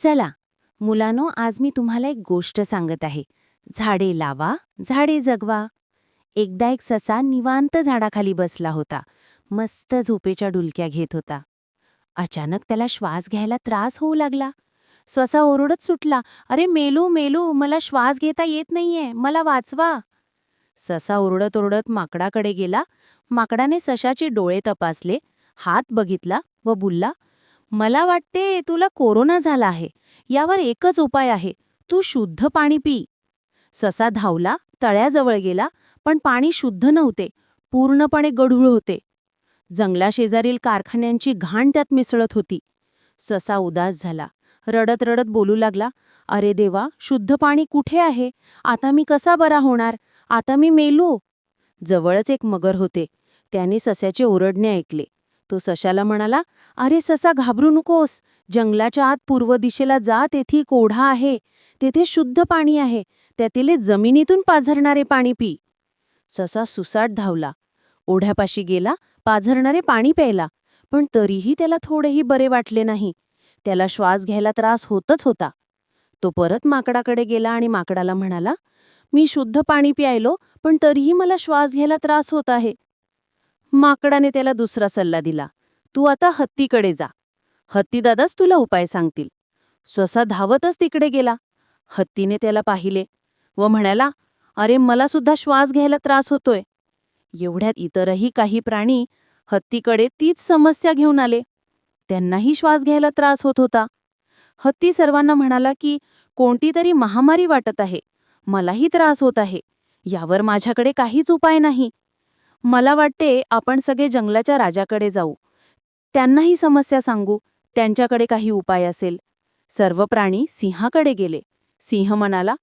चला मुलांनो, आज मी तुम्हाला एक गोष्ट सांगत आहे. झाडे लावा, झाडे जगवा. एकदा एक ससा निवांत झाडाखाली बसला होता. मस्त झोपेच्या डुलक्या घेत होता. अचानक त्याला श्वास घ्यायला त्रास होऊ लागला. ससा ओरडत सुटला, अरे मेलू मेलू, मला श्वास घेता येत नाहीये, मला वाचवा. ससा ओरडत ओरडत माकडाकडे गेला. माकडाने सशाचे डोळे तपासले, हात बघितला व बोलला, मला वाटते तुला कोरोना झाला आहे. यावर एकच उपाय आहे, तू शुद्ध पाणी पी. ससा धावला, तळ्याजवळ गेला, पण पाणी शुद्ध नव्हते, पूर्णपणे गढूळ होते. जंगलाशेजारील कारखान्यांची घाण त्यात मिसळत होती. ससा उदास झाला, रडत रडत बोलू लागला, अरे देवा, शुद्ध पाणी कुठे आहे? आता मी कसा बरा होणार? आता मी मेलो. जवळच एक मगर होते. त्याने सस्याचे ओरडणे ऐकले. तो सशाला म्हणाला, अरे ससा, घाबरू नकोस. जंगलाच्या आत पूर्व दिशेला जा, तेथे एक ओढा आहे. तेथे शुद्ध पाणी आहे. त्यातील जमिनीतून पाझरणारे पाणी पी. ससा सुसाट धावला. ओढ्यापाशी गेला, पाझरणारे पाणी प्यायला. पण तरीही त्याला थोडेही बरे वाटले नाही. त्याला श्वास घ्यायला त्रास होतच होता. तो परत माकडाकडे गेला आणि माकडाला म्हणाला, मी शुद्ध पाणी प्यायलो, पण तरीही मला श्वास घ्यायला त्रास होत आहे. माकडाने त्याला दुसरा सल्ला दिला, तू आता हत्तीकडे जा. हत्तीदादाच तुला उपाय सांगतील. ससा धावतच तिकडे गेला. हत्तीने त्याला पाहिले व म्हणाला, अरे मला सुद्धा श्वास घ्यायला त्रास होतोय. एवढ्यात इतरही काही प्राणी हत्तीकडे तीच समस्या घेऊन आले. त्यांनाही श्वास घ्यायला त्रास होत होता. हत्ती सर्वांना म्हणाला की कोणती तरी महामारी वाटत आहे. मलाही त्रास होत आहे. यावर माझ्याकडे काहीच उपाय नाही. मला वाटते आपण सगळे जंगलाच्या राजाकडे जाऊ. त्यांनाही समस्या सांगू, त्यांच्याकडे काही उपाय असेल. सर्व प्राणी सिंहाकडे गेले. सिंह म्हणाला,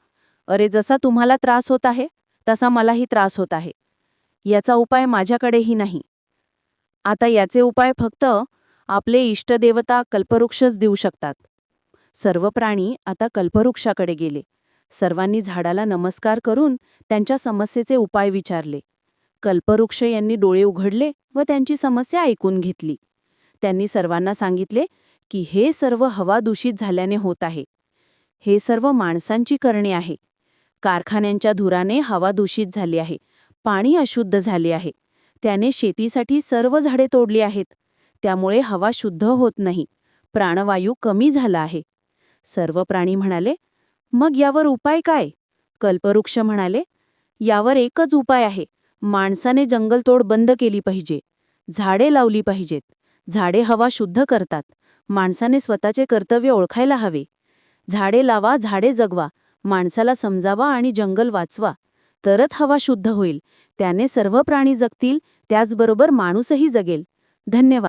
अरे जसा तुम्हाला त्रास होत आहे तसा मलाही त्रास होत आहे. याचा उपाय माझ्याकडेही नाही. आता याचे उपाय फक्त आपले इष्टदेवता कल्पवृक्षच देऊ शकतात. सर्व प्राणी आता कल्पवृक्षाकडे गेले. सर्वांनी झाडाला नमस्कार करून त्यांच्या समस्येचे उपाय विचारले. कल्पवृक्ष यांनी डोळे उघडले व त्यांची समस्या ऐकून घेतली. त्यांनी सर्वांना सांगितले की हे सर्व हवा दूषित झाल्याने होत आहे. हे सर्व माणसांची करणे आहे. कारखान्यांच्या धुराने हवा दूषित झाली आहे. पाणी अशुद्ध झाले आहे. त्याने शेतीसाठी सर्व झाडे तोडली आहेत. त्यामुळे हवा शुद्ध होत नाही. प्राणवायू कमी झाला आहे. सर्व प्राणी म्हणाले, मग यावर उपाय काय? कल्पवृक्ष म्हणाले, यावर एकच उपाय आहे. माणसाने जंगलतोड बंद केली पाहिजे. झाडे लावली पाहिजेत. झाडे हवा शुद्ध करतात. माणसाने स्वतःचे कर्तव्य ओळखायला हवे. झाडे लावा, झाडे जगवा. माणसाला समजावा आणि जंगल वाचवा. तरच हवा शुद्ध होईल. त्याने सर्व प्राणी जगतील, त्याचबरोबर माणूसही जगेल. धन्यवाद.